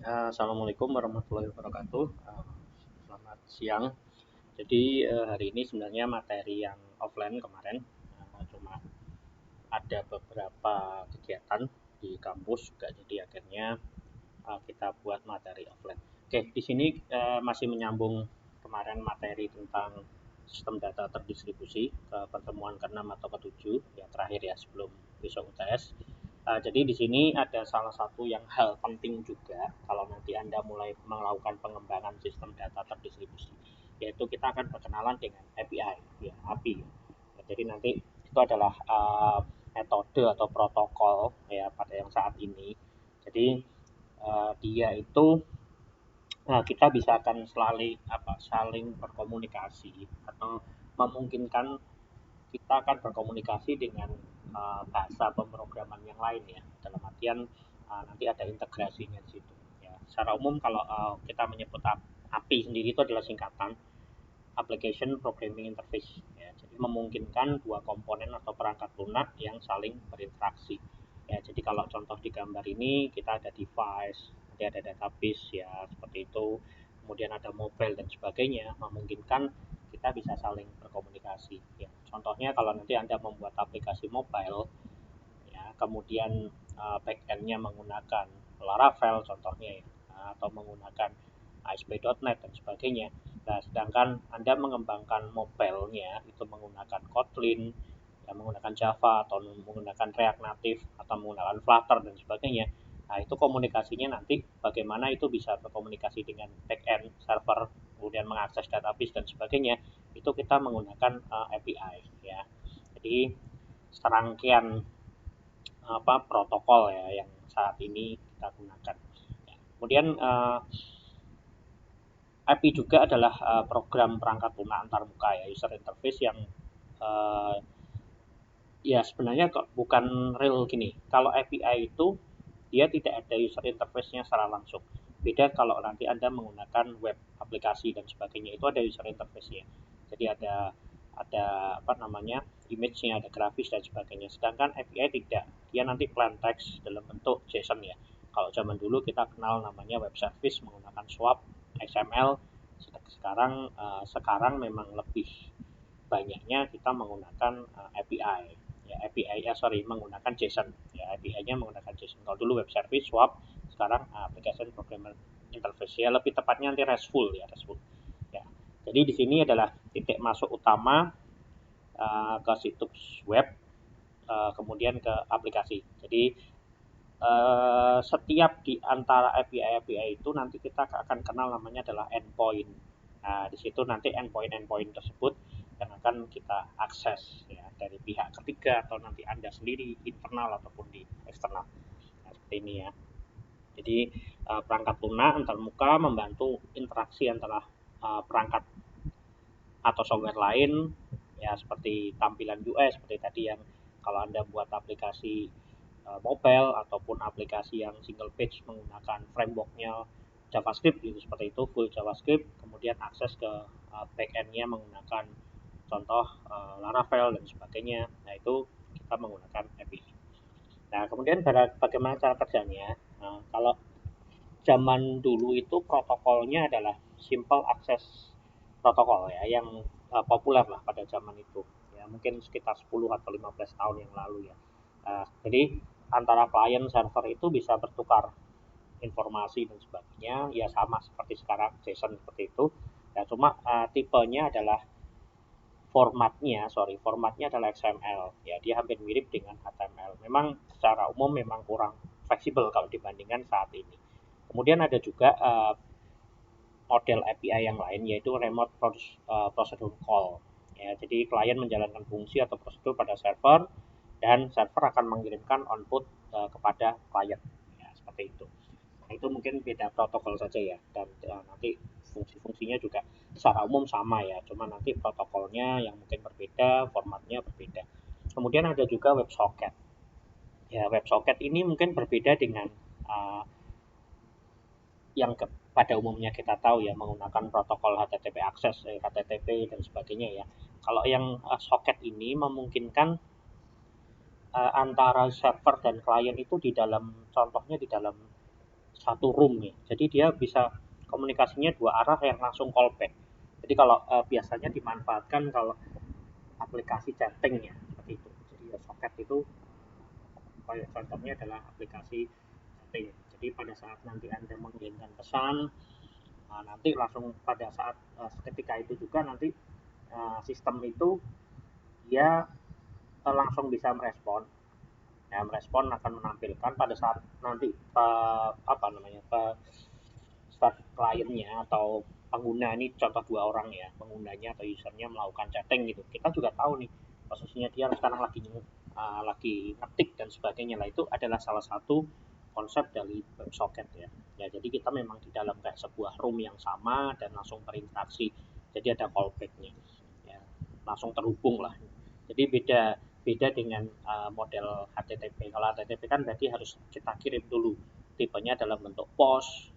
Assalamualaikum warahmatullahi wabarakatuh. Selamat siang. Jadi hari ini sebenarnya materi yang offline kemarin, cuma ada beberapa kegiatan di kampus juga, jadi akhirnya kita buat materi offline. Di sini masih menyambung kemarin materi tentang sistem data terdistribusi ke pertemuan ke-6 atau ke-7 yang terakhir ya sebelum besok UTS. Jadi di sini ada salah satu yang hal penting juga kalau nanti Anda mulai melakukan pengembangan sistem data terdistribusi, yaitu kita akan berkenalan dengan API, ya, API. Ya, jadi nanti itu adalah metode atau protokol ya pada yang saat ini. Jadi dia itu kita bisa akan saling berkomunikasi atau memungkinkan kita akan berkomunikasi dengan bahasa pemrograman yang lain ya, dalam artian nanti ada integrasinya di situ ya. Secara umum kalau kita menyebut API sendiri itu adalah singkatan Application Programming Interface ya. Jadi memungkinkan dua komponen atau perangkat lunak yang saling berinteraksi ya. Jadi kalau contoh di gambar ini kita ada device, nanti ada database ya seperti itu, kemudian ada mobile dan sebagainya, memungkinkan kita bisa saling berkomunikasi ya. Contohnya kalau nanti Anda membuat aplikasi mobile ya, kemudian backend-nya menggunakan Laravel contohnya ya, atau menggunakan ASP.NET dan sebagainya. Nah, sedangkan Anda mengembangkan mobile-nya itu menggunakan Kotlin, ya, menggunakan Java atau menggunakan React Native atau menggunakan Flutter dan sebagainya. Nah, itu komunikasinya nanti bagaimana itu bisa berkomunikasi dengan backend server, kemudian mengakses database dan sebagainya, itu kita menggunakan API ya. Jadi serangkaian protokol ya yang saat ini kita gunakan. Kemudian API juga adalah program perangkat lunak antarmuka ya, user interface yang ya sebenarnya kok bukan real gini. Kalau API itu dia tidak ada user interface-nya secara langsung. Beda kalau nanti Anda menggunakan web aplikasi dan sebagainya, itu ada user interface-nya. Jadi ada image-nya, ada grafis dan sebagainya. Sedangkan API tidak. Dia nanti plain text dalam bentuk JSON ya. Kalau zaman dulu kita kenal namanya web service menggunakan SWAP, XML. Sekarang memang lebih banyaknya kita menggunakan API ya, menggunakan JSON ya, API-nya menggunakan JSON. Kalau dulu web service SWAP, sekarang application programmer interface ya, lebih tepatnya nanti RESTful ya. Jadi di sini adalah titik masuk utama ke situs web, kemudian ke aplikasi. Jadi setiap di antara API itu nanti kita akan kenal namanya adalah endpoint. Nah, di situ nanti endpoint tersebut yang akan kita akses ya dari pihak ketiga atau nanti Anda sendiri internal ataupun di eksternal. Nah, seperti ini ya. Jadi perangkat lunak antarmuka membantu interaksi antara perangkat atau software lain ya, seperti tampilan UI seperti tadi yang kalau Anda buat aplikasi mobile ataupun aplikasi yang single page menggunakan frameworknya JavaScript gitu, seperti itu full JavaScript, kemudian akses ke backend-nya menggunakan contoh Laravel dan sebagainya. Nah, itu kita menggunakan API. Nah, kemudian bagaimana cara kerjanya? Nah, kalau zaman dulu itu protokolnya adalah simple access protokol ya, yang populer lah pada zaman itu ya, mungkin sekitar 10 atau 15 tahun yang lalu ya. Jadi antara klien server itu bisa bertukar informasi dan sebagainya ya, sama seperti sekarang JSON seperti itu ya, cuma tipenya adalah formatnya adalah XML ya, dia hampir mirip dengan HTML. Memang secara umum memang kurang fleksibel kalau dibandingkan saat ini. Kemudian ada juga model API yang lain, yaitu remote procedure call ya. Jadi klien menjalankan fungsi atau prosedur pada server dan server akan mengirimkan output kepada klien ya, seperti itu. Nah, itu mungkin beda protokol saja ya, dan nanti fungsi-fungsinya juga secara umum sama ya, cuma nanti protokolnya yang mungkin berbeda, formatnya berbeda. Kemudian ada juga WebSocket ya. WebSocket ini mungkin berbeda dengan yang pada umumnya kita tahu ya, menggunakan protokol HTTP akses, HTTP dan sebagainya ya. Kalau yang socket ini memungkinkan antara server dan klien itu di dalam, contohnya di dalam satu room nih. Jadi dia bisa komunikasinya dua arah yang langsung callback. Jadi kalau biasanya dimanfaatkan kalau aplikasi chatting ya seperti itu. Jadi ya, soket itu kayak contohnya adalah aplikasi chatting. Jadi pada saat nanti Anda mengirimkan pesan, nanti langsung pada saat ketika itu juga nanti sistem itu dia langsung bisa merespon. Ya, merespon akan menampilkan pada saat nanti apa namanya start kliennya atau pengguna, ini contoh dua orang ya, penggunanya atau usernya melakukan chatting gitu, kita juga tahu nih posisinya dia sekarang lagi ngetik dan sebagainya lah. Itu adalah salah satu konsep dari WebSocket ya. Ya, jadi kita memang di dalam kayak sebuah room yang sama dan langsung berinteraksi, jadi ada callbacknya ya, langsung terhubung lah. Jadi beda beda dengan model HTTP. Kalau HTTP kan berarti harus kita kirim dulu, tipenya dalam bentuk post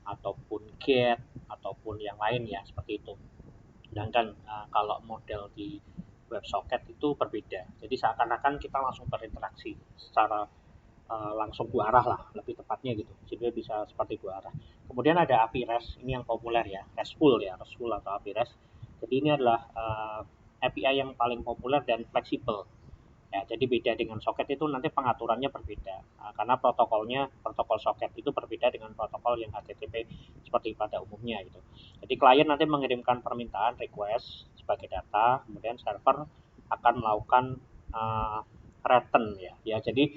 ataupun get ataupun yang lain ya, seperti itu. Sedangkan kalau model di WebSocket itu berbeda. Jadi seakan-akan kita langsung berinteraksi secara langsung dua arah lah, lebih tepatnya gitu. Jadi bisa seperti dua arah. Kemudian ada API REST, ini yang populer ya, RESTful atau API REST. Jadi ini adalah API yang paling populer dan fleksibel. Ya, jadi beda dengan soket itu nanti pengaturannya berbeda. Karena protokol soket itu berbeda dengan protokol yang HTTP seperti pada umumnya gitu. Jadi klien nanti mengirimkan permintaan request sebagai data, kemudian server akan melakukan return ya. Ya, jadi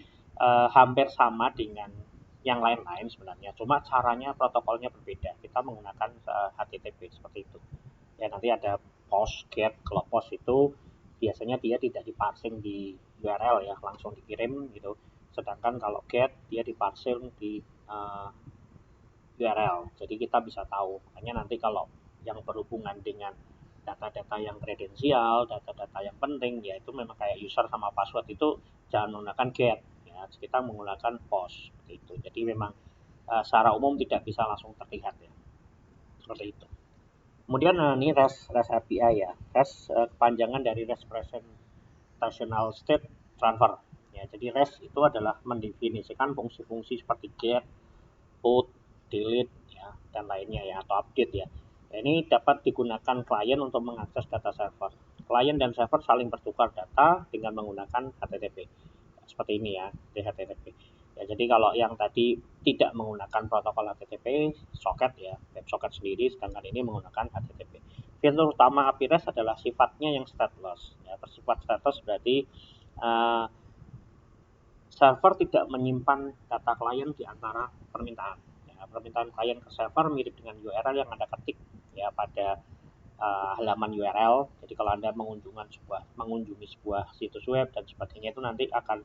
hampir sama dengan yang lain-lain sebenarnya. Cuma caranya protokolnya berbeda. Kita menggunakan HTTP seperti itu. Ya, nanti ada post get. Kalau post itu biasanya dia tidak diparsing di URL ya, langsung dikirim gitu. Sedangkan kalau get dia diparsing di URL. Jadi kita bisa tahu. Makanya nanti kalau yang berhubungan dengan data-data yang kredensial, data-data yang penting, ya itu memang kayak user sama password itu jangan menggunakan get. Ya, kita menggunakan post seperti itu. Jadi memang secara umum tidak bisa langsung terlihat ya, seperti itu. Kemudian ini REST API ya. REST kepanjangan dari Representational State Transfer. Ya, jadi REST itu adalah mendefinisikan fungsi-fungsi seperti get, put, delete ya, dan lainnya ya, atau update ya. Ya, ini dapat digunakan klien untuk mengakses data server. Klien dan server saling bertukar data dengan menggunakan HTTP. Seperti ini ya, di HTTP. Ya, jadi kalau yang tadi tidak menggunakan protokol HTTP, socket ya, WebSocket sendiri, sedangkan ini menggunakan HTTP. Fitur utama API REST adalah sifatnya yang stateless. Ya, bersifat stateless berarti uh, server tidak menyimpan data klien di antara permintaan. Ya, permintaan klien ke server mirip dengan URL yang Anda ketik ya pada halaman URL. Jadi kalau Anda mengunjungi sebuah situs web dan sebagainya, itu nanti akan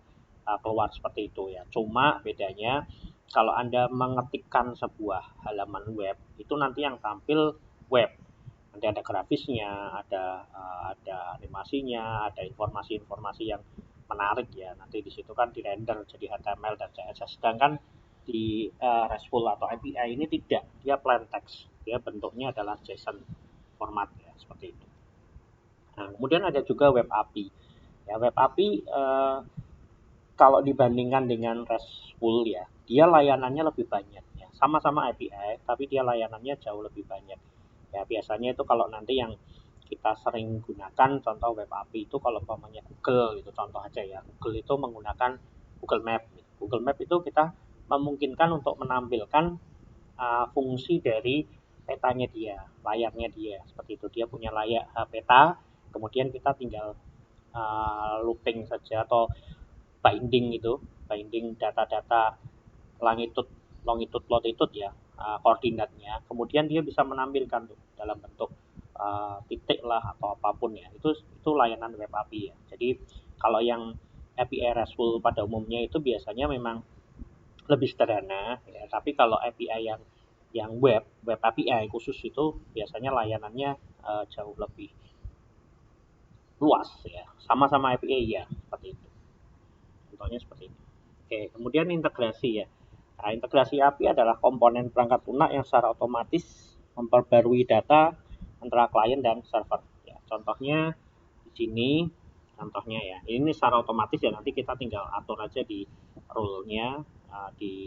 keluar seperti itu ya. Cuma bedanya kalau Anda mengetikkan sebuah halaman web, itu nanti yang tampil web. Nanti ada grafisnya, ada animasinya, ada informasi-informasi yang menarik ya. Nanti di situ kan di render jadi HTML dan CSS. Sedangkan di RESTful atau API ini tidak, dia plain text. Dia bentuknya adalah JSON format ya, seperti itu. Nah, kemudian ada juga web API. Ya, web API kalau dibandingkan dengan RESTful ya, dia layanannya lebih banyak ya. Sama-sama API, tapi dia layanannya jauh lebih banyak. Ya, biasanya itu kalau nanti yang kita sering gunakan contoh web API itu kalau umpamanya Google itu contoh aja ya. Google itu menggunakan Google Map. Google Map itu kita memungkinkan untuk menampilkan fungsi dari petanya dia, layarnya dia, seperti itu. Dia punya layar peta, kemudian kita tinggal looping saja atau binding data-data longitude, latitude ya, koordinatnya. Kemudian dia bisa menampilkan tuh dalam bentuk titik lah atau apapun ya. Itu layanan web API ya. Jadi kalau yang API RESTful pada umumnya itu biasanya memang lebih sederhana ya, tapi kalau API yang web API khusus itu biasanya layanannya jauh lebih luas ya. Sama-sama API ya, seperti itu. Contohnya seperti itu. Oke, kemudian integrasi ya. Nah, integrasi API adalah komponen perangkat lunak yang secara otomatis memperbarui data antara klien dan server. Ya, contohnya di sini, contohnya ya. Ini secara otomatis ya, nanti kita tinggal atur aja di rule-nya, di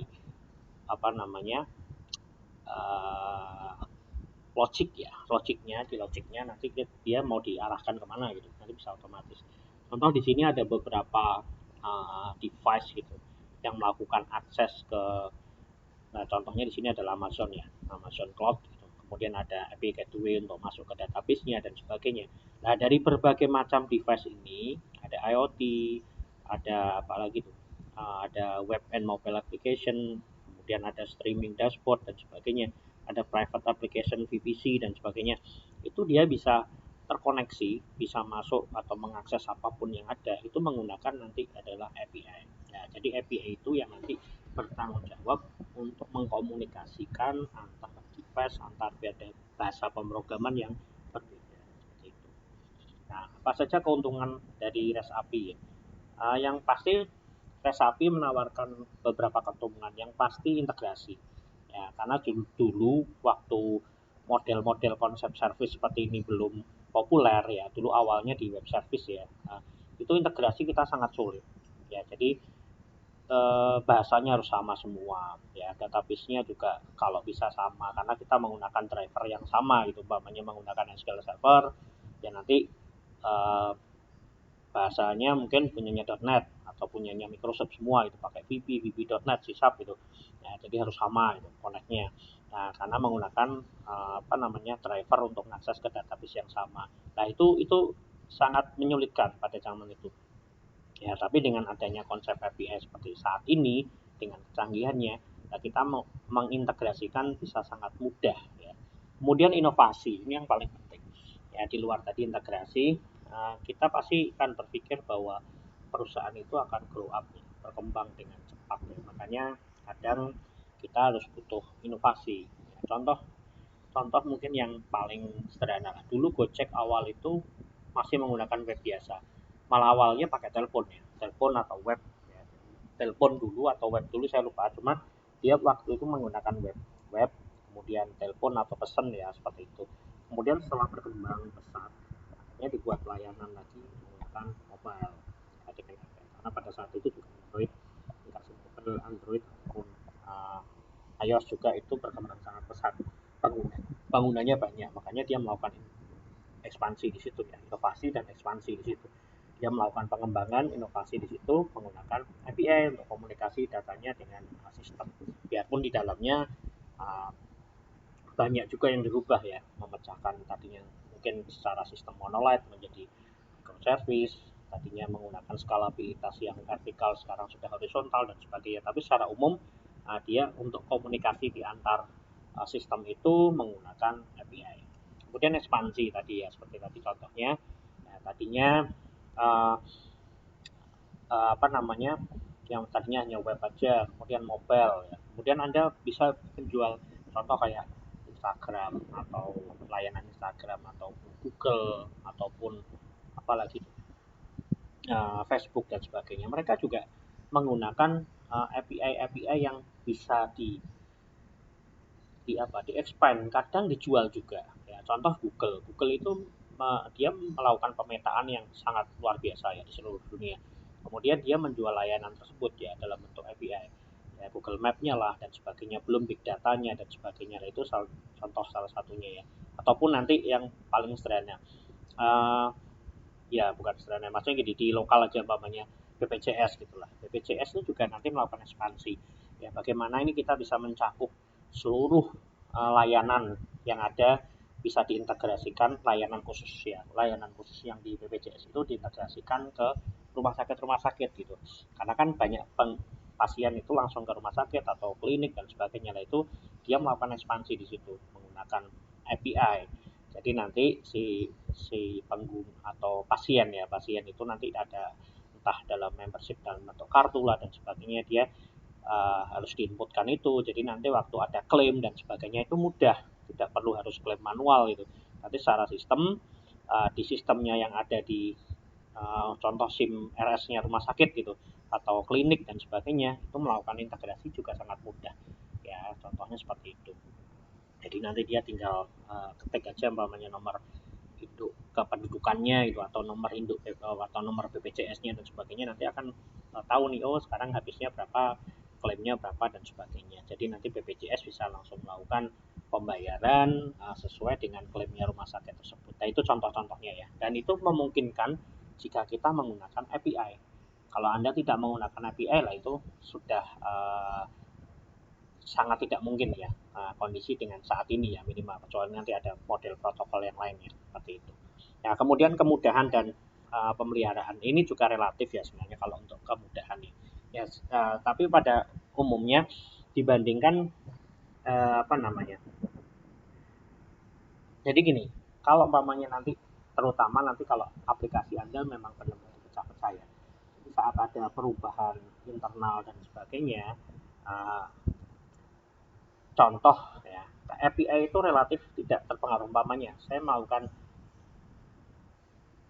apa namanya uh, logiknya nanti dia mau diarahkan kemana gitu, nanti bisa otomatis. Contoh di sini ada beberapa device gitu yang melakukan akses ke. Nah, contohnya di sini adalah Amazon ya, Amazon Cloud gitu. Kemudian ada API Gateway untuk masuk ke database-nya dan sebagainya. Nah, dari berbagai macam device ini, ada IoT, ada apa lagi tuh? Ada web and mobile application, kemudian ada streaming dashboard dan sebagainya. Ada private application VPC dan sebagainya. Itu dia bisa terkoneksi, bisa masuk atau mengakses apapun yang ada, itu menggunakan nanti adalah API. Nah, jadi API itu yang nanti bertanggung jawab untuk mengkomunikasikan antar device, antar bahasa pemrograman yang berbeda. Seperti itu. Nah, apa saja keuntungan dari REST API ya? Yang pasti REST API menawarkan beberapa keuntungan. Yang pasti integrasi. Ya, karena dulu waktu model-model konsep service seperti ini belum populer ya, dulu awalnya di web service ya. Nah, itu integrasi kita sangat sulit. Ya, jadi bahasanya harus sama semua ya, database-nya juga kalau bisa sama karena kita menggunakan driver yang sama gitu, umpamanya menggunakan SQL Server ya, nanti eh, bahasanya mungkin punyanya .NET atau punyanya Microsoft semua itu pakai VB.NET, C# gitu ya, jadi harus sama itu connect-nya. Nah, karena menggunakan apa namanya driver untuk mengakses ke database yang sama. Nah, itu sangat menyulitkan pada zaman itu. Ya, tapi dengan adanya konsep API seperti saat ini, dengan kecanggihannya, nah kita mau mengintegrasikan bisa sangat mudah. Ya. Kemudian inovasi, ini yang paling penting. Ya, di luar tadi integrasi, kita pasti akan berpikir bahwa perusahaan itu akan grow up, ya, berkembang dengan cepat. Ya. Makanya kadang kita harus butuh inovasi. Ya, contoh mungkin yang paling sederhana. Dulu Gojek awal itu masih menggunakan web biasa. Malah awalnya pakai telepon ya, telepon atau web. Ya. Telepon dulu atau web dulu saya lupa. Cuma dia waktu itu menggunakan web, kemudian telepon atau pesan ya seperti itu. Kemudian setelah berkembang pesat, akhirnya dibuat layanan lagi menggunakan mobile. Ya, karena pada saat itu juga Android, aplikasi mobile Android ataupun iOS juga itu berkembang sangat pesat, penggunanya banyak, makanya dia melakukan ekspansi di situ ya, inovasi dan ekspansi di situ. Dia melakukan pengembangan inovasi di situ menggunakan API untuk komunikasi datanya dengan sistem. Biarpun di dalamnya uh, banyak juga yang dirubah ya, memecahkan tadinya mungkin secara sistem monolith menjadi microservice, tadinya menggunakan skalabilitas yang vertikal sekarang sudah horizontal dan sebagainya. Tapi secara umum dia untuk komunikasi di antar sistem itu menggunakan API. Kemudian ekspansi tadi ya, seperti tadi contohnya, ya, tadinya uh, apa namanya, yang tadinya hanya web aja, kemudian mobile ya. Kemudian Anda bisa menjual contoh kayak Instagram atau layanan Instagram atau Google ataupun apalagi Facebook dan sebagainya. Mereka juga menggunakan API yang bisa di apa, di expand, kadang dijual juga ya. Contoh Google itu dia melakukan pemetaan yang sangat luar biasa ya di seluruh dunia, kemudian dia menjual layanan tersebut ya dalam bentuk API ya, Google Map-nya lah dan sebagainya, belum big datanya dan sebagainya. Nah, itu contoh salah satunya ya. Ataupun nanti yang paling sederhana, uh, ya bukan sederhana, maksudnya gini, di lokal aja umpamanya BPJS gitulah. BPJS itu juga nanti melakukan ekspansi ya, bagaimana ini kita bisa mencakup seluruh layanan yang ada, bisa diintegrasikan layanan khusus ya, layanan khusus yang di BPJS itu diintegrasikan ke rumah sakit gitu, karena kan banyak pasien itu langsung ke rumah sakit atau klinik dan sebagainya. Nah, itu dia melakukan ekspansi di situ menggunakan API. Jadi nanti si pengguna atau pasien itu nanti ada entah dalam membership dalam bentuk kartu lah dan sebagainya, dia harus diinputkan itu. Jadi nanti waktu ada klaim dan sebagainya itu mudah, tidak perlu harus klaim manual itu. Nanti secara sistem di sistemnya yang ada di contoh SIM RS-nya rumah sakit gitu atau klinik dan sebagainya, itu melakukan integrasi juga sangat mudah ya, contohnya seperti itu. Jadi nanti dia tinggal ketik aja umpamanya nomor induk kependudukannya itu atau nomor induk atau nomor BPJS-nya dan sebagainya, nanti akan tahu nih, oh sekarang habisnya berapa klaimnya berapa dan sebagainya. Jadi nanti BPJS bisa langsung melakukan pembayaran sesuai dengan klaimnya rumah sakit tersebut. Nah itu contoh-contohnya ya. Dan itu memungkinkan jika kita menggunakan API. Kalau Anda tidak menggunakan API lah itu sudah sangat tidak mungkin ya kondisi dengan saat ini ya minimal, kecuali nanti ada model protokol yang lainnya seperti itu. Ya kemudian kemudahan dan pemeliharaan ini juga relatif ya sebenarnya kalau untuk kemudahan ya, tapi pada umumnya dibandingkan apa namanya. Jadi gini, kalau umpamanya nanti terutama nanti kalau aplikasi Anda memang benar-benar pecah-pecah ya. Jadi saat ada perubahan internal dan sebagainya, contoh ya, API itu relatif tidak terpengaruh. Umpamanya saya melakukan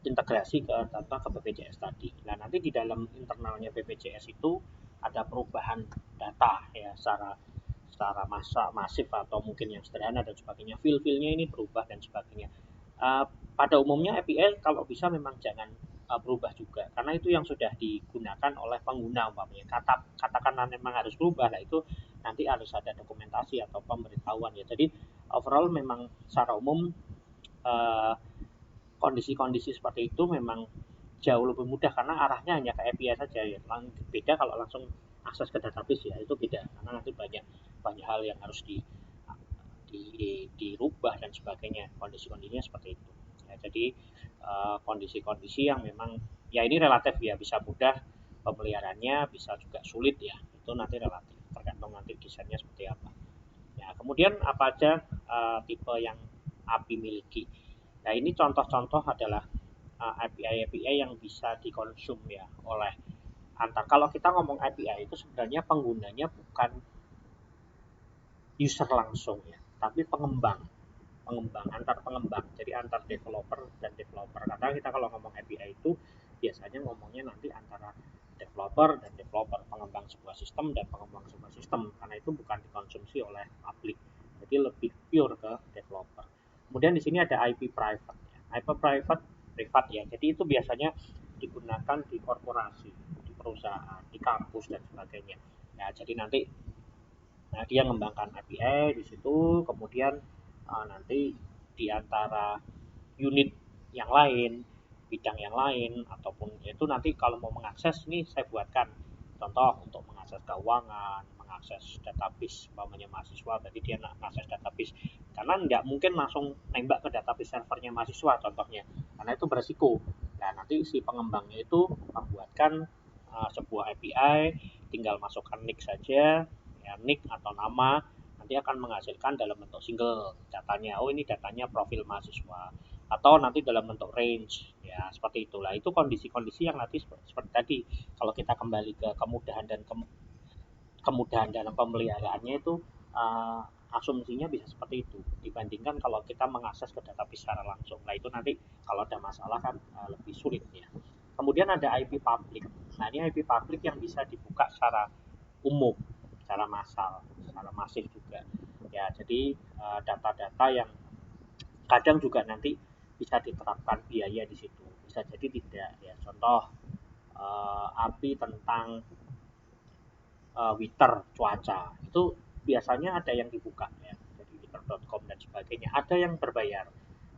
integrasi ke data ke BPJS tadi. Nah, nanti di dalam internalnya BPJS itu ada perubahan data ya secara masif atau mungkin yang sederhana dan sebagainya. Feel-nya ini berubah dan sebagainya. Pada umumnya API kalau bisa memang jangan berubah juga karena itu yang sudah digunakan oleh pengguna umpamanya. Katakanlah memang harus berubah, nah itu nanti harus ada dokumentasi atau pemberitahuan ya. Jadi overall memang secara umum kondisi-kondisi seperti itu memang jauh lebih mudah karena arahnya hanya ke API saja ya. Beda kalau langsung akses ke database ya, itu beda karena nanti banyak banyak hal yang harus dirubah dan sebagainya. Kondisi-kondisinya seperti itu. Ya, jadi kondisi-kondisi yang memang ya ini relatif ya, bisa mudah pemeliharaannya, bisa juga sulit ya. Itu nanti relatif tergantung nanti desainnya seperti apa. Ya, kemudian apa aja tipe yang API miliki. Nah, ini contoh-contoh adalah API-API yang bisa dikonsum ya oleh antar. Kalau kita ngomong API itu sebenarnya penggunanya bukan user langsung ya, tapi pengembang antar pengembang, jadi antar developer dan developer. Karena kita kalau ngomong API itu biasanya ngomongnya nanti antara developer dan developer, pengembang sebuah sistem dan pengembang sebuah sistem, karena itu bukan dikonsumsi oleh publik, jadi lebih pure ke developer. Kemudian di sini ada IP private ya. IP private privat ya, jadi itu biasanya digunakan di korporasi, di perusahaan, di kampus dan sebagainya. Nah, jadi nanti dia mengembangkan API di situ, kemudian nanti di antara unit yang lain, bidang yang lain, ataupun itu nanti kalau mau mengakses ini saya buatkan contoh untuk mengakses keuangan, mengakses database umpamanya mahasiswa, berarti dia mengakses database karena nggak mungkin langsung nembak ke database servernya mahasiswa contohnya, karena itu beresiko. Nah nanti si pengembangnya itu membuatkan sebuah API, tinggal masukkan nick saja ya, nick atau nama, nanti akan menghasilkan dalam bentuk single datanya. Oh ini datanya profil mahasiswa, atau nanti dalam bentuk range ya, seperti itulah. Itu kondisi-kondisi yang nanti seperti tadi kalau kita kembali ke kemudahan dalam pemeliharaannya itu asumsinya bisa seperti itu dibandingkan kalau kita mengakses ke database secara langsung. Nah itu nanti kalau ada masalah kan lebih sulit ya. Kemudian ada IP public. Nah ini IP public yang bisa dibuka secara umum, secara massal, secara masif juga ya. Jadi data-data yang kadang juga nanti bisa diterapkan biaya di situ, bisa jadi tidak ya. Contoh API tentang Twitter cuaca itu biasanya ada yang dibuka ya, jadi twitter.com dan sebagainya, ada yang berbayar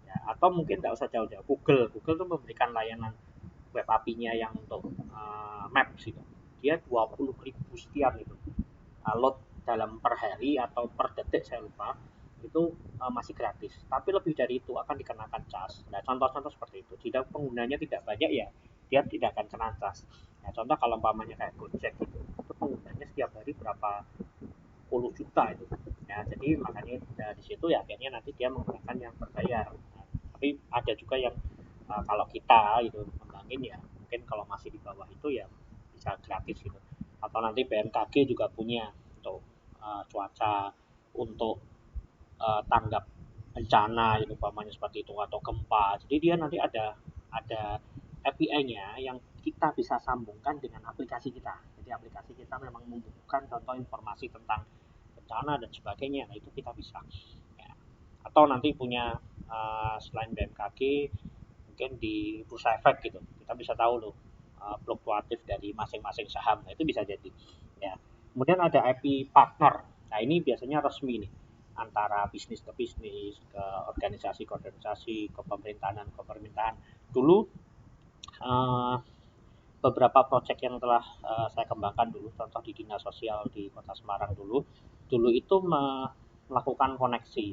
ya, atau mungkin nggak usah jauh-jauh, Google tuh memberikan layanan web API-nya yang untuk Maps gitu, dia 20.000 sekian itu load dalam per hari atau per detik saya lupa, itu masih gratis, tapi lebih dari itu akan dikenakan cas. Nah contoh-contoh seperti itu, tidak penggunanya tidak banyak ya, dia tidak akan kena cas. Nah contoh kalau umpamanya kayak Gojek gitu, itu penggunanya setiap hari berapa puluh juta itu ya, jadi makanya di situ ya akhirnya nanti dia menggunakan yang berbayar. Nah, tapi ada juga yang kalau kita itu kembangin ya mungkin kalau masih di bawah itu ya bisa gratis gitu, atau nanti BMKG juga punya untuk cuaca, untuk tanggap bencana itu umpamanya seperti itu, atau gempa. Jadi dia nanti ada API-nya yang kita bisa sambungkan dengan aplikasi kita. Jadi aplikasi kita memang membutuhkan contoh informasi tentang bencana dan sebagainya. Nah itu kita bisa. Ya. Atau nanti punya selain BMKG mungkin di bursa efek gitu, kita bisa tahu loh fluktuatif dari masing-masing saham. Nah, itu bisa jadi. Ya. Kemudian ada IP partner. Nah, ini biasanya resmi nih antara bisnis ke bisnis, ke organisasi ke organisasi, ke pemerintahan. Dulu eh, beberapa proyek yang telah saya kembangkan dulu, contoh di dinas sosial di Kota Semarang dulu itu melakukan koneksi,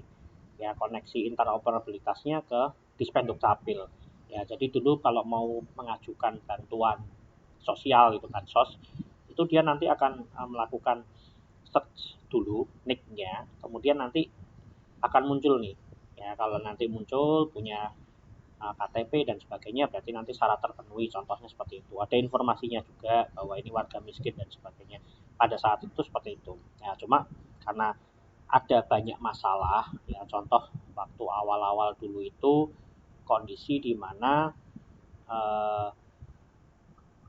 ya koneksi interoperabilitasnya ke Dispenduk Capil. Ya, jadi dulu kalau mau mengajukan bantuan sosial itu bansos, itu dia nanti akan melakukan search dulu nicknya, kemudian nanti akan muncul nih. Ya, kalau nanti muncul punya KTP dan sebagainya, berarti nanti syarat terpenuhi, contohnya seperti itu. Ada informasinya juga bahwa ini warga miskin dan sebagainya. Pada saat itu seperti itu. Ya, cuma karena ada banyak masalah, ya contoh waktu awal-awal dulu itu kondisi di mana eh,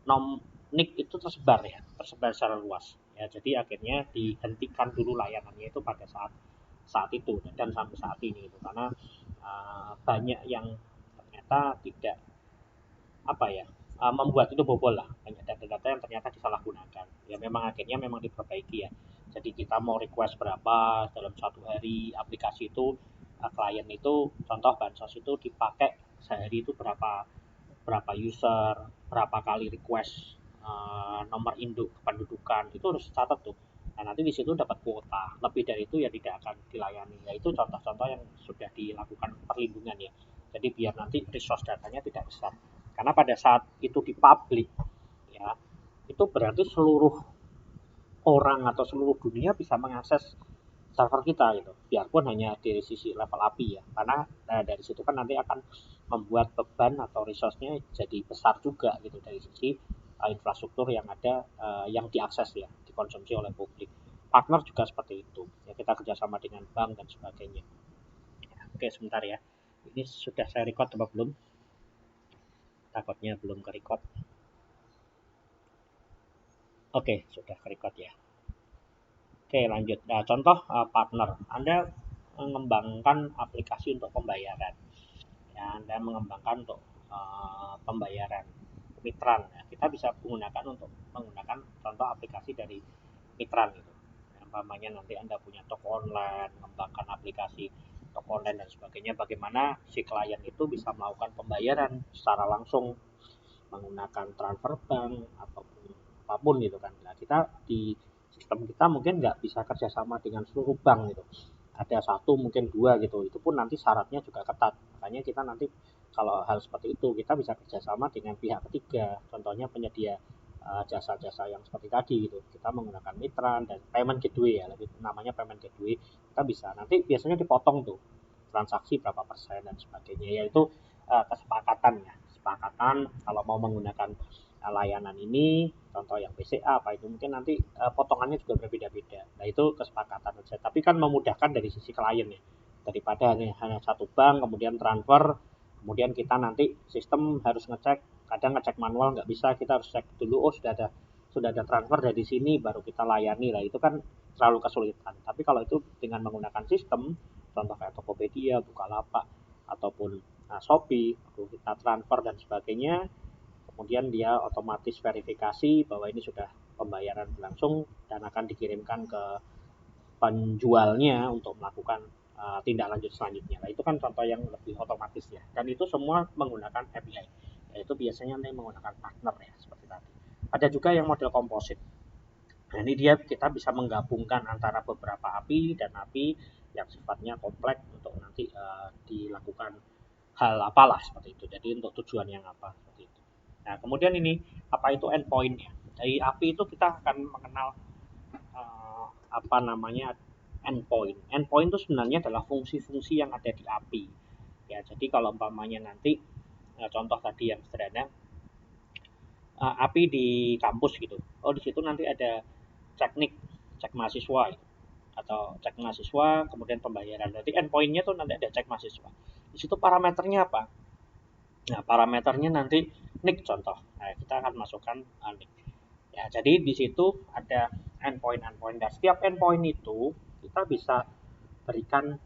nom nick itu tersebar secara luas. Ya, jadi akhirnya dihentikan dulu layanannya itu pada saat saat itu dan sampai saat ini itu karena banyak yang ternyata tidak apa ya membuat itu bobol lah, banyak data-data yang ternyata disalahgunakan. Ya memang akhirnya memang diperbaiki ya, jadi kita mau request berapa dalam satu hari aplikasi itu, klien itu contoh bansos itu dipakai sehari itu berapa berapa user, berapa kali request nomor induk kependudukan itu harus catat tuh. Nah, nanti di situ dapat kuota. Lebih dari itu ya tidak akan dilayani. Ya itu contoh-contoh yang sudah dilakukan perlindungan ya. Jadi biar nanti resource datanya tidak besar. Karena pada saat itu dipublik ya, itu berarti seluruh orang atau seluruh dunia bisa mengakses server kita gitu. Biarpun hanya dari sisi level API ya. Karena dari situ kan nanti akan membuat beban atau resource-nya jadi besar juga gitu dari sisi infrastruktur yang ada, yang diakses ya, dikonsumsi oleh publik. Partner juga seperti itu. Ya, kita kerjasama dengan bank dan sebagainya. Ya, oke, sebentar ya. Ini sudah saya record atau belum? Takutnya belum ke record. Oke, sudah ke record ya. Oke, lanjut. Nah, contoh partner. Anda mengembangkan aplikasi untuk pembayaran. Ya, Anda mengembangkan untuk pembayaran Mitran. Ya, kita bisa menggunakan contoh aplikasi dari Mitran gitu. Umpamanya nanti Anda punya toko online, mengembangkan aplikasi toko online dan sebagainya, bagaimana si klien itu bisa melakukan pembayaran secara langsung menggunakan transfer bank ataupun apapun gitu kan. Nah, kita di sistem kita mungkin nggak bisa kerjasama dengan seluruh bank gitu. Ada satu mungkin dua gitu. Itu pun nanti syaratnya juga ketat. Makanya kita nanti kalau hal seperti itu kita bisa kerjasama dengan pihak ketiga. Contohnya penyedia jasa-jasa yang seperti tadi gitu. Kita menggunakan Mitran dan payment gateway ya, lebih namanya payment gateway. Kita bisa nanti biasanya dipotong tuh transaksi berapa persen dan sebagainya. Yaitu kesepakatan ya, kesepakatan kalau mau menggunakan layanan ini, contoh yang BCA apa itu mungkin nanti potongannya juga berbeda-beda. Nah itu kesepakatan saja. Tapi kan memudahkan dari sisi klien ya, daripada hanya satu bank kemudian transfer, kemudian kita nanti sistem harus ngecek, kadang ngecek manual nggak bisa, kita harus cek dulu, oh sudah ada transfer dari sini baru kita layani lah, itu kan terlalu kesulitan. Tapi kalau itu dengan menggunakan sistem, contoh kayak Tokopedia, Bukalapak, ataupun Shopee, kita transfer dan sebagainya, kemudian dia otomatis verifikasi bahwa ini sudah pembayaran berlangsung dan akan dikirimkan ke penjualnya untuk melakukan tindak lanjut selanjutnya. Nah, itu kan contoh yang lebih otomatis ya. Dan itu semua menggunakan API. Yaitu biasanya nanti menggunakan partner ya, seperti tadi. Ada juga yang model komposit. Nah, ini dia kita bisa menggabungkan antara beberapa API dan API yang sifatnya kompleks untuk nanti dilakukan hal apalah seperti itu. Jadi untuk tujuan yang apa seperti itu. Nah, kemudian ini apa itu endpoint ya. Dari API itu kita akan mengenal apa namanya endpoint. Endpoint itu sebenarnya adalah fungsi-fungsi yang ada di API. Ya, jadi kalau umpamanya nanti contoh tadi yang sederhana, API di kampus gitu. Oh, di situ nanti ada cek mahasiswa gitu. Atau cek mahasiswa kemudian pembayaran. Berarti endpointnya tuh nanti ada cek mahasiswa. Di situ parameternya apa? Nah, parameternya nanti nick contoh. Nah, kita akan masukkan nick. Ya, jadi di situ ada endpoint. Dan setiap endpoint itu kita bisa berikan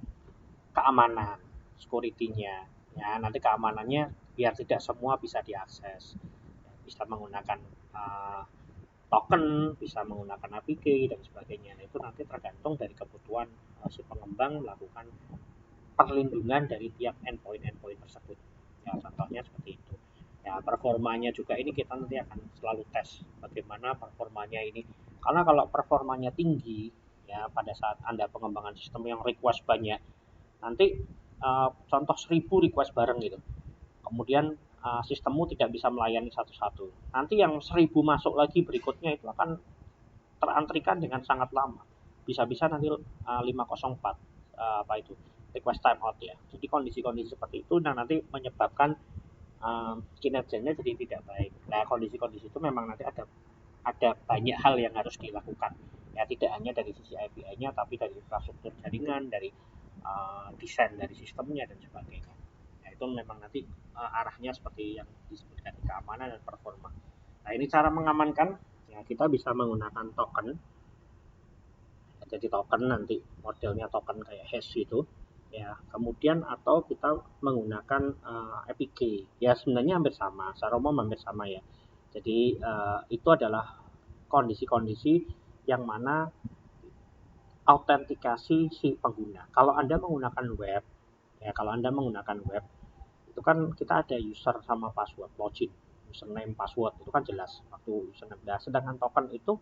keamanan, security-nya. Ya, nanti keamanannya biar tidak semua bisa diakses. Bisa menggunakan token, bisa menggunakan APK dan sebagainya. Nah, itu nanti tergantung dari kebutuhan si pengembang melakukan perlindungan dari tiap endpoint tersebut. Ya, contohnya seperti itu. Ya, performanya juga ini kita nanti akan selalu tes bagaimana performanya ini. Karena kalau performanya tinggi, ya pada saat Anda pengembangan sistem yang request banyak, nanti contoh 1000 request bareng gitu. Kemudian sistemmu tidak bisa melayani satu-satu. Nanti yang 1000 masuk lagi berikutnya itu akan terantrikan dengan sangat lama. Bisa-bisa nanti 504 apa itu request timeout ya. Jadi kondisi-kondisi seperti itu nah nanti menyebabkan kinerjanya jadi tidak baik. Nah kondisi-kondisi itu memang nanti ada banyak hal yang harus dilakukan. Ya tidak hanya dari sisi API-nya tapi dari infrastruktur jaringan, dari desain dari sistemnya dan sebagainya. Nah itu memang nanti arahnya seperti yang disebutkan keamanan dan performa. Nah ini cara mengamankan ya kita bisa menggunakan token. Jadi token nanti modelnya token kayak hash itu ya kemudian atau kita menggunakan APK ya sebenarnya hampir sama secara umum hampir sama ya jadi itu adalah kondisi-kondisi yang mana autentikasi si pengguna kalau Anda menggunakan web ya kalau Anda menggunakan web itu kan kita ada user sama password login username password itu kan jelas waktu username nah, sedangkan token itu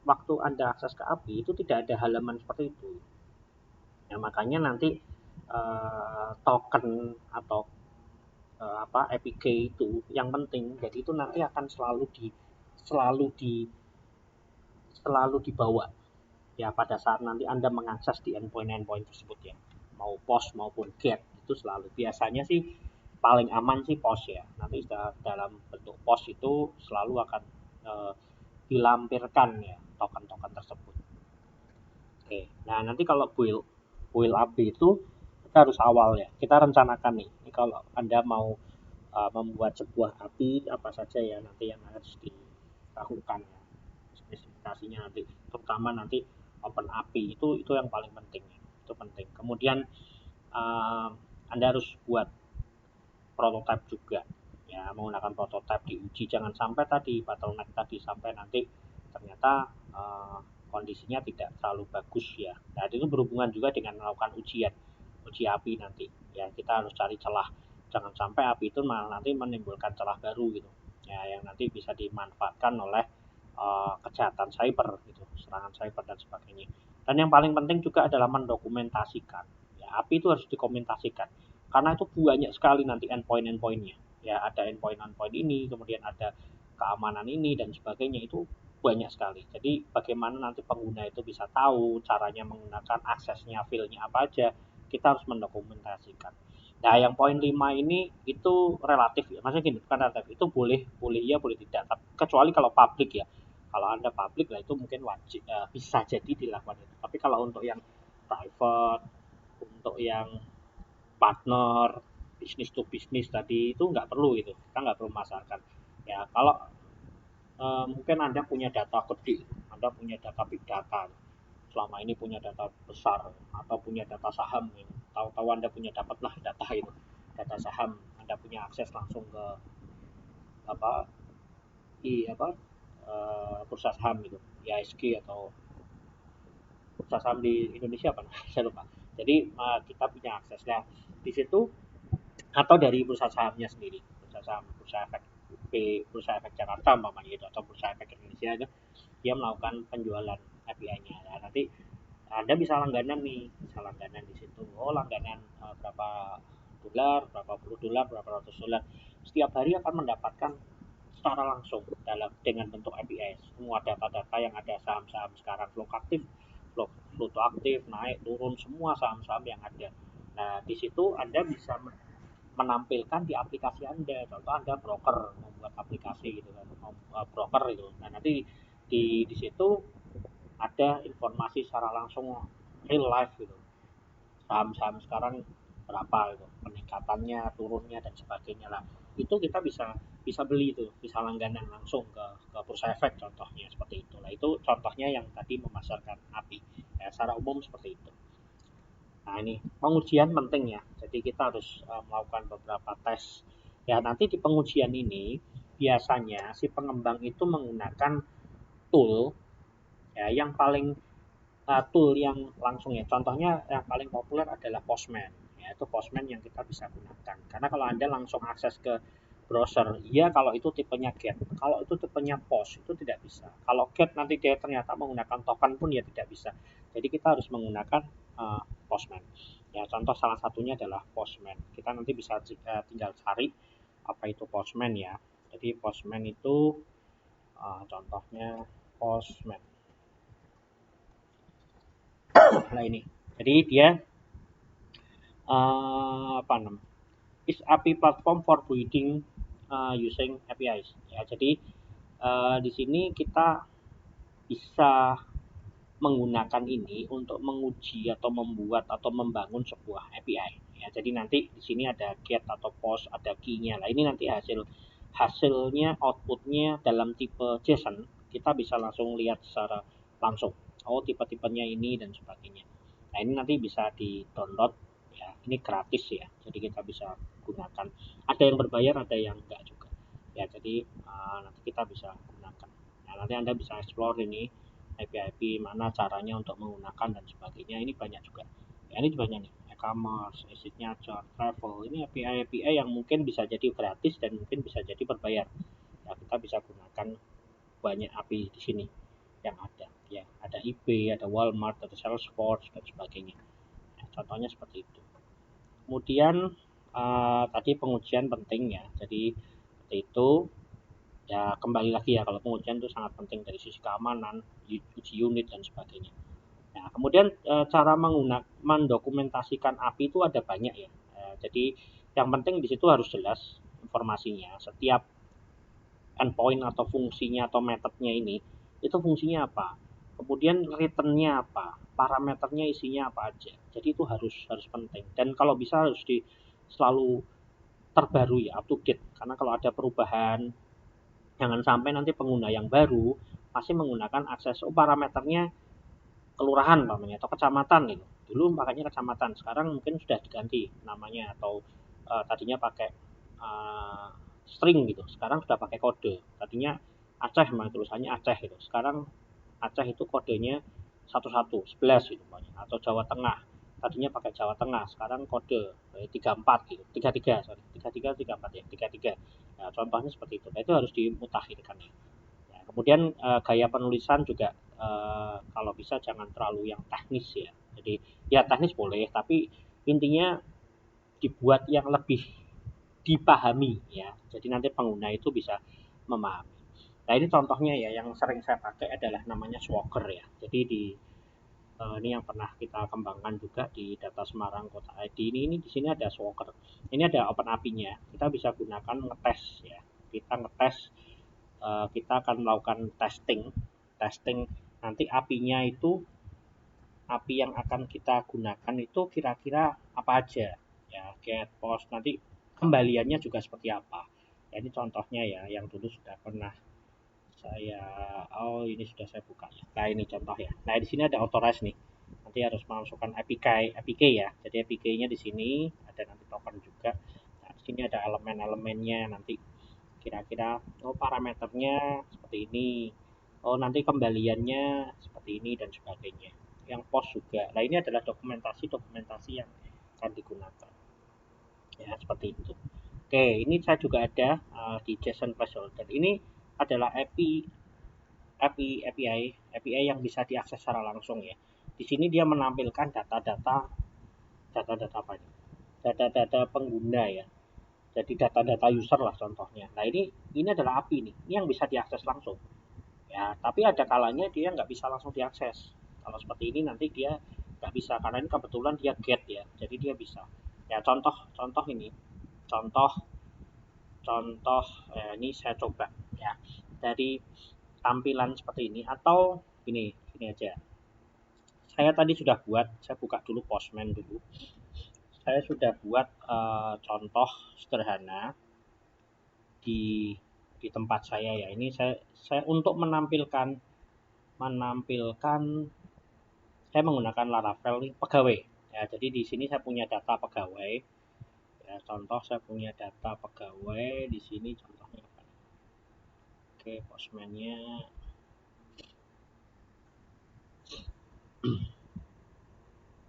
waktu Anda akses ke API itu tidak ada halaman seperti itu. Ya, makanya nanti token atau apa APK itu yang penting. Jadi itu nanti akan selalu di selalu dibawa ya pada saat nanti Anda mengakses di endpoint tersebut ya. Mau post maupun get itu selalu biasanya sih paling aman sih post ya. Nanti dalam bentuk post itu selalu akan dilampirkan ya token-token tersebut. Oke, nah nanti kalau build API itu kita harus awal ya. Kita rencanakan nih, ini kalau Anda mau membuat sebuah API apa saja ya nanti yang harus dilakukan ya. Spesifikasinya nanti, terutama nanti Open API itu yang paling penting ya. Itu penting. Kemudian Anda harus buat prototype juga ya menggunakan prototype diuji jangan sampai tadi bottleneck tadi sampai nanti ternyata kondisinya tidak terlalu bagus ya. Nah itu berhubungan juga dengan melakukan uji API nanti ya kita harus cari celah jangan sampai API itu malah nanti menimbulkan celah baru gitu ya yang nanti bisa dimanfaatkan oleh kejahatan cyber gitu serangan cyber dan sebagainya dan yang paling penting juga adalah mendokumentasikan ya API itu harus dokumentasikan karena itu banyak sekali nanti endpoint-endpointnya ya ada endpoint ini kemudian ada keamanan ini dan sebagainya itu banyak sekali jadi bagaimana nanti pengguna itu bisa tahu caranya menggunakan aksesnya filenya apa aja kita harus mendokumentasikan nah yang poin 5 ini itu relatif ya maksudnya gini bukan relatif itu boleh boleh iya boleh tidak kecuali kalau publik ya kalau Anda publik lah itu mungkin wajib bisa jadi dilakukan itu tapi kalau untuk yang private untuk yang partner bisnis to bisnis tadi itu nggak perlu gitu kita nggak perlu memasarkan ya kalau mungkin Anda punya data gede Anda punya data big data selama ini punya data besar atau punya data saham yang tahu-tahu Anda punya dapatlah data itu data saham Anda punya akses langsung ke apa apa bursa saham gitu IHSG atau bursa saham di Indonesia apa saya lupa jadi kita punya akses nah di situ atau dari bursa sahamnya sendiri bursa saham bursa efek bursa efek Jakarta umpamanya itu atau bursa efek Indonesia itu dia melakukan penjualan API-nya nah, nanti Anda bisa langganan nih bisa langganan di situ oh langganan berapa dolar berapa puluh dolar berapa ratus dolar setiap hari akan mendapatkan secara langsung dalam dengan bentuk API semua data-data yang ada saham-saham sekarang fluktuatif fluktuatif naik turun semua saham-saham yang ada nah di situ Anda bisa menampilkan di aplikasi Anda. Contoh Anda broker membuat aplikasi gitu kan, broker itu. Nah, nanti di situ ada informasi secara langsung real life gitu. Saham-saham sekarang berapa gitu, peningkatannya, turunnya dan sebagainya lah. Itu kita bisa bisa beli itu, bisa langganan langsung ke bursa efek contohnya seperti itu. Nah, itu contohnya yang tadi memasarkan API. Ya, secara umum seperti itu. Nah ini pengujian penting ya. Jadi kita harus melakukan beberapa tes. Ya nanti di pengujian ini biasanya si pengembang itu menggunakan tool ya yang paling tool yang langsung ya. Contohnya yang paling populer adalah Postman. Ya, itu Postman yang kita bisa gunakan. Karena kalau Anda langsung akses ke browser, iya kalau itu tipenya GET. Kalau itu tipenya POST, itu tidak bisa. Kalau GET nanti dia ternyata menggunakan token pun ya tidak bisa. Jadi kita harus menggunakan Postman. Ya, contoh salah satunya adalah Postman. Kita nanti bisa tinggal cari apa itu Postman ya. Jadi Postman itu contohnya Postman. Nah ini, jadi dia apa namanya? Is API platform for building using APIs. Ya, jadi di sini kita bisa menggunakan ini untuk menguji atau membuat atau membangun sebuah API. Ya, jadi nanti di sini ada get atau post, ada key-nya. Nah, ini nanti hasilnya, outputnya dalam tipe JSON kita bisa langsung lihat secara langsung. Oh, tipe-tipenya ini dan sebagainya. Nah, ini nanti bisa di-download ya. Ini gratis ya. Jadi kita bisa gunakan. Ada yang berbayar, ada yang enggak juga. Ya, jadi nanti kita bisa gunakan. Nah, nanti Anda bisa explore ini API mana caranya untuk menggunakan dan sebagainya. Ini banyak juga. Ya, ini banyak nih. E-commerce, e-signature, travel. Ini API yang mungkin bisa jadi gratis dan mungkin bisa jadi berbayar. Ya, kita bisa gunakan banyak API di sini yang ada. Ya, ada eBay, ada Walmart, ada Salesforce dan sebagainya. Ya, contohnya seperti itu. Kemudian tadi pengujian penting ya. Jadi seperti itu. Ya kembali lagi ya, kalau pengujian itu sangat penting dari sisi keamanan, uji unit dan sebagainya. Nah, kemudian cara mendokumentasikan API itu ada banyak ya. Jadi yang penting di situ harus jelas informasinya. Setiap endpoint atau fungsinya atau metodenya ini itu fungsinya apa. Kemudian returnnya apa, parameternya isinya apa aja. Jadi itu harus penting. Dan kalau bisa harus selalu terbaru ya, up to date. Karena kalau ada perubahan, jangan sampai nanti pengguna yang baru masih menggunakan akses parameternya kelurahan namanya atau kecamatan gitu. Dulu makanya kecamatan, sekarang mungkin sudah diganti namanya atau tadinya pakai uh, string gitu. Sekarang sudah pakai kode. Tadinya Aceh memang tulisannya Aceh gitu. Sekarang Aceh itu kodenya 11 gitu atau Jawa Tengah. Tadinya pakai Jawa Tengah, sekarang kode 34 gitu. 33 sorry. 33 34 ya, 33. Nah, contohnya seperti itu. Nah, itu harus dimutakhirkan ya. Ya, kemudian gaya penulisan juga kalau bisa jangan terlalu yang teknis ya. Jadi ya teknis boleh, tapi intinya dibuat yang lebih dipahami ya. Jadi nanti pengguna itu bisa memahami. Nah ini contohnya ya yang sering saya pakai adalah namanya Swagger ya. Jadi ini yang pernah kita kembangkan juga di Data Semarang Kota ID ini di sini ada Swagger. Ini ada Open API-nya. Kita bisa gunakan ngetes ya. Kita ngetes kita akan melakukan testing nanti API-nya itu API yang akan kita gunakan itu kira-kira apa aja ya, get post nanti kembaliannya juga seperti apa ya. Ini contohnya ya yang dulu sudah pernah saya ini sudah saya buka ya. Nah ini contoh ya. Nah di sini ada authorize nih, nanti harus masukkan APK ya. Jadi APK-nya di sini ada nanti token juga. Nah di sini ada elemen-elemennya nanti kira-kira parameternya seperti ini, nanti kembaliannya seperti ini dan sebagainya. Yang post juga. Nah ini adalah dokumentasi yang akan digunakan ya, seperti itu. Oke, ini saya juga ada di JSON placeholder. Ini adalah API yang bisa diakses secara langsung ya. Di sini dia menampilkan data-data apa ini? Data-data pengguna ya. Jadi data-data user lah contohnya. Nah ini adalah API nih, ini yang bisa diakses langsung. Ya, tapi ada kalanya dia nggak bisa langsung diakses. Kalau seperti ini nanti dia nggak bisa karena ini kebetulan dia get ya, jadi dia bisa. Ya contoh ini, contoh contoh ini saya coba ya dari tampilan seperti ini atau ini aja. Saya tadi sudah buat, saya buka dulu Postman dulu. Saya sudah buat contoh sederhana di tempat saya ya. Ini saya untuk menampilkan saya menggunakan Laravel pegawai. Ya, jadi di sini saya punya data pegawai. Ya, contoh saya punya data pegawai di sini contohnya apa? Oke, postman-nya.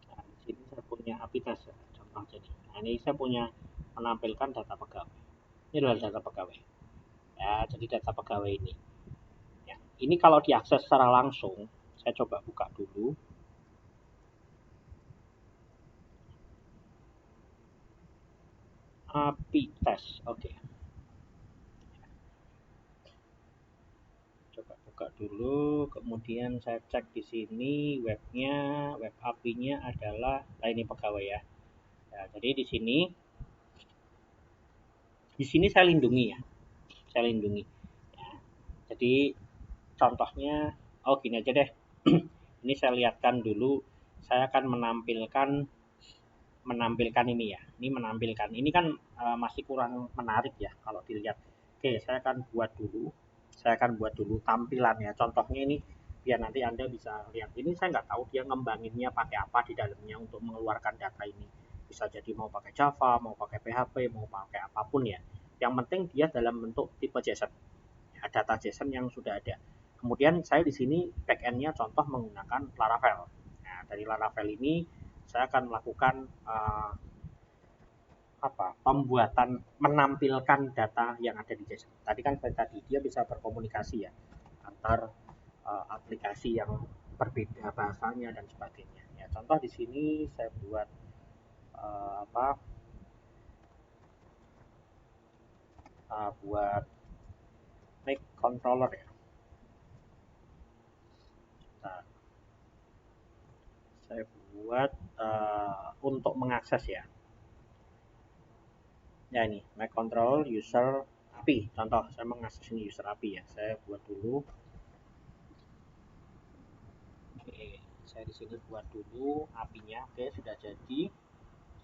Nah, di sini saya punya API test ya, contoh jadi. Nah, ini saya punya menampilkan data pegawai. Ini adalah data pegawai. Ya, jadi data pegawai ini. Ya, ini kalau diakses secara langsung, saya coba buka dulu. API test, oke. Coba buka dulu, kemudian saya cek di sini webnya, web API-nya adalah, nah ini pegawai ya. Nah, jadi di sini saya lindungi ya, saya lindungi. Ya, jadi contohnya, oh gini aja deh. Ini saya lihatkan dulu, saya akan menampilkan ini ya. Ini menampilkan, ini kan masih kurang menarik ya kalau dilihat. Oke, saya akan buat dulu tampilannya. Contohnya ini biar nanti Anda bisa lihat. Ini saya nggak tahu dia ngembanginnya pakai apa di dalamnya untuk mengeluarkan data ini. Bisa jadi mau pakai Java, mau pakai PHP, mau pakai apapun ya. Yang penting dia dalam bentuk tipe JSON. Ya, data JSON yang sudah ada. Kemudian saya di sini backend-nya contoh menggunakan Laravel. Nah, dari Laravel ini saya akan melakukan pembuatan menampilkan data yang ada di JSON. Tadi kan tadi dia bisa berkomunikasi ya antar aplikasi yang berbeda bahasanya dan sebagainya. Ya, contoh di sini saya buat buat make controller ya. Nah, saya buat untuk mengakses ya. Ya ini make control user API. Contoh saya mengakses ini user API ya. Saya buat dulu. Oke, saya di sini buat dulu API-nya. Oke, sudah jadi.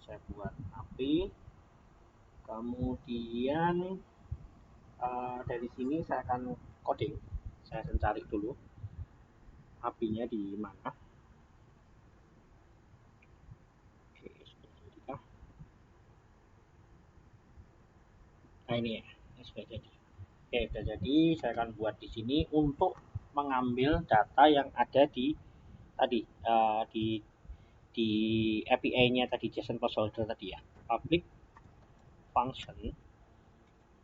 Saya buat API. Kemudian dari sini saya akan coding. Saya akan cari dulu API-nya di mana. Oke, sudah jadi kah? Nah ini ya, ini sudah jadi. Oke, sudah jadi. Saya akan buat di sini untuk mengambil data yang ada di tadi di API-nya tadi JSON placeholder tadi ya. Public function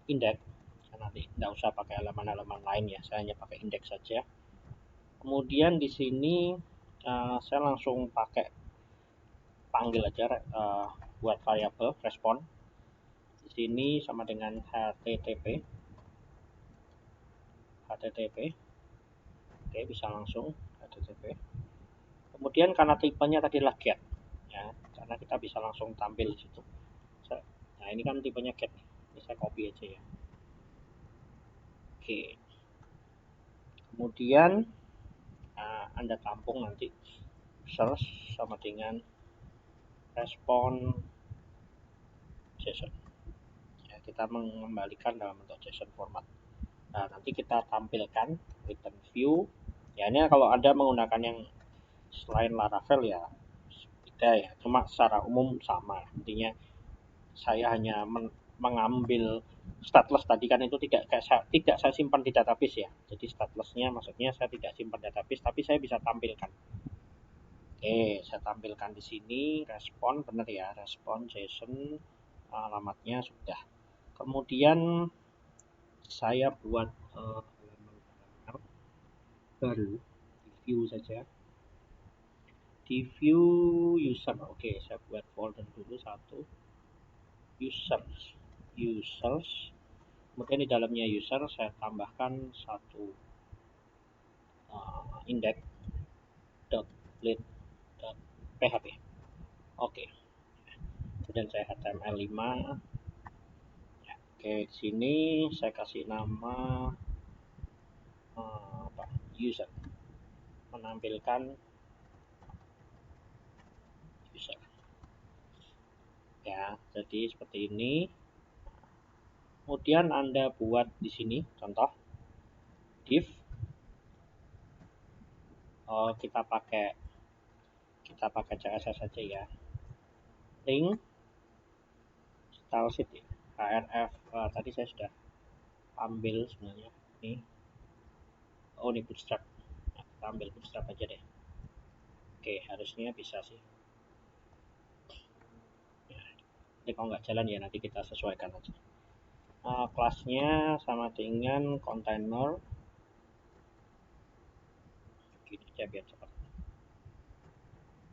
index. Saya nanti nggak usah pakai halaman-halaman lain ya, saya hanya pakai index saja. Kemudian di sini saya langsung pakai panggil aja buat variabel respon. Di sini sama dengan http. Oke, bisa langsung http. Kemudian karena tipenya tadi adalah get ya, karena kita bisa langsung tampil di situ. Nah, ini kan tipenya get. Ini saya copy aja ya. Oke. Kemudian Anda tampung nanti search sama dengan respon JSON. Ya, kita mengembalikan dalam bentuk JSON format. Nah, nanti kita tampilkan return view. Ya, ini kalau Anda menggunakan yang selain Laravel ya beda ya. Cuma secara umum sama. Intinya saya hanya mengambil stateless tadi kan itu tidak saya simpan di database ya. Jadi statelessnya maksudnya saya tidak simpan database tapi saya bisa tampilkan. Oke, saya tampilkan di sini respon benar ya, respon JSON alamatnya sudah. Kemudian saya buat elemen baru di view saja. Di view user, oke, saya buat folder dulu satu users. Kemudian di dalamnya user saya tambahkan satu index.lead.php. Oke. Kemudian saya HTML5. Ya, oke, di sini saya kasih nama user. Menampilkan user. Ya, jadi seperti ini. Kemudian Anda buat di sini contoh div. Kita pakai CSS saja ya. Link style sheet ya. HRF tadi saya sudah ambil sebenarnya ini Oh, ini bootstrap. Nah, kita ambil bootstrap aja deh. Oke, harusnya bisa sih. Jadi kalau nggak jalan ya nanti kita sesuaikan aja. Kelasnya sama dengan container. Gini aja biar cepat.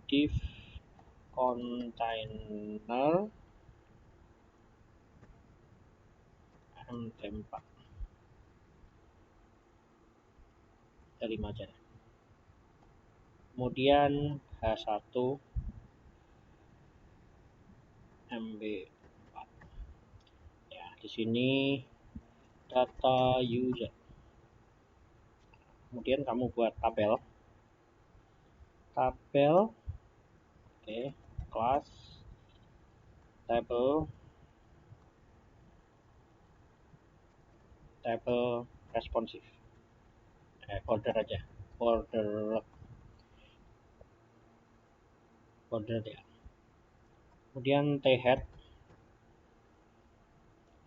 Div container md4. Kita 5 aja deh. Kemudian H1 MB4. Ya, di sini data user. Kemudian kamu buat tabel. Oke, kelas tabel responsif. Order aja. Order ya. Kemudian head.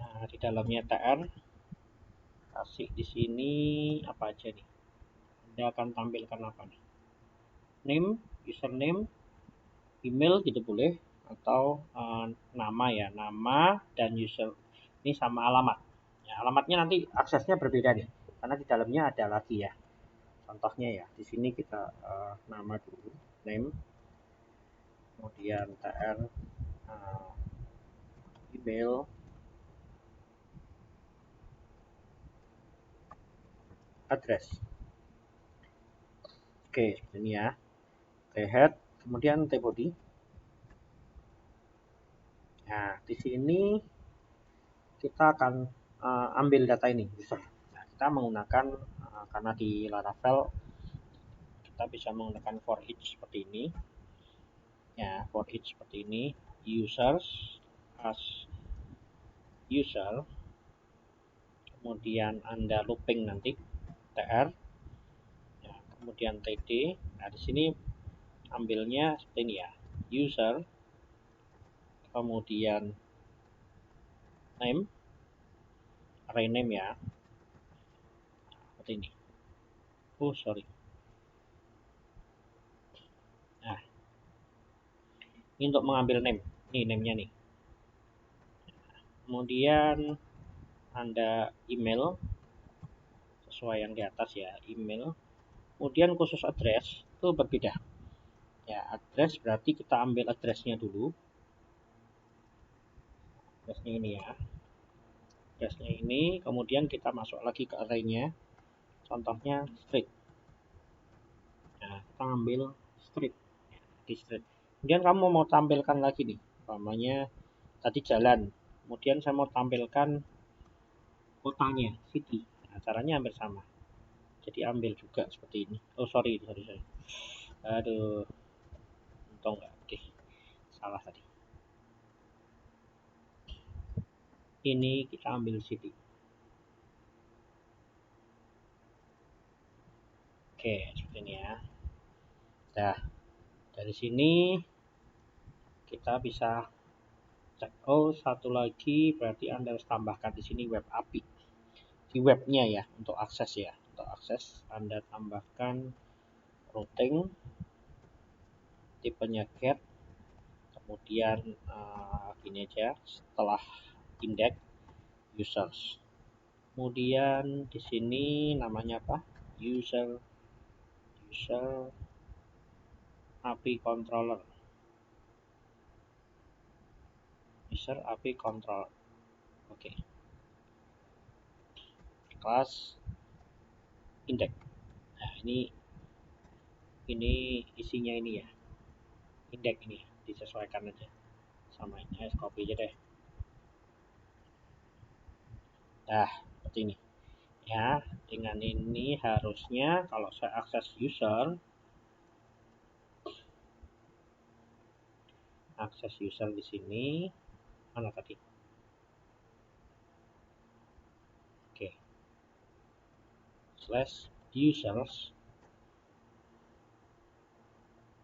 Nah, di dalamnya tr. Kasih di sini apa aja nih? Anda akan tampilkan apa nih? Name, username, email gitu boleh, atau nama ya, nama dan user ini sama alamat. Ya, alamatnya nanti aksesnya berbeda nih, karena di dalamnya ada lagi ya. Contohnya ya, di sini kita nama dulu, name, kemudian tr, email, address. Oke, ini ya. Head, kemudian body. Nah, di sini kita akan ambil data ini user. Nah, kita menggunakan karena di Laravel kita bisa menggunakan for each seperti ini. Ya, for each seperti ini. Users as user. Kemudian Anda looping nanti tr. Ya, kemudian td. Nah, di sini ambilnya seperti ini ya. User. Kemudian name. Rename ya. Seperti ini. Oh, sorry. Nah, ini untuk mengambil name. Ini name-nya nih. Kemudian Anda email sesuai yang di atas ya, email. Kemudian khusus address itu berbeda. Ya, address berarti kita ambil addressnya dulu. Addressnya ini ya. Addressnya ini, kemudian kita masuk lagi ke array-nya. Contohnya street. Nah, kita ambil street. Di street. Kemudian kamu mau tampilkan lagi nih, umpamanya tadi jalan. Kemudian saya mau tampilkan kotanya, city. Nah, caranya hampir sama. Jadi ambil juga seperti ini. Oh, sorry. Aduh, untung nggak. Oke, salah tadi. Ini kita ambil city. Oke, seperti ini ya. Nah, dari sini kita bisa cek. Oh, satu lagi berarti Anda harus tambahkan di sini web API. Di webnya ya, untuk akses ya. Untuk akses Anda tambahkan routing, tipenya get, kemudian gini aja, setelah index users. Kemudian di sini namanya apa? User API controller. User API controller. Oke. Kelas index. Nah, ini isinya ini ya. Index ini disesuaikan aja sama ini. Copy aja deh. Nah, seperti ini. Ya, dengan ini harusnya kalau saya akses user di sini mana tadi? Oke. /users.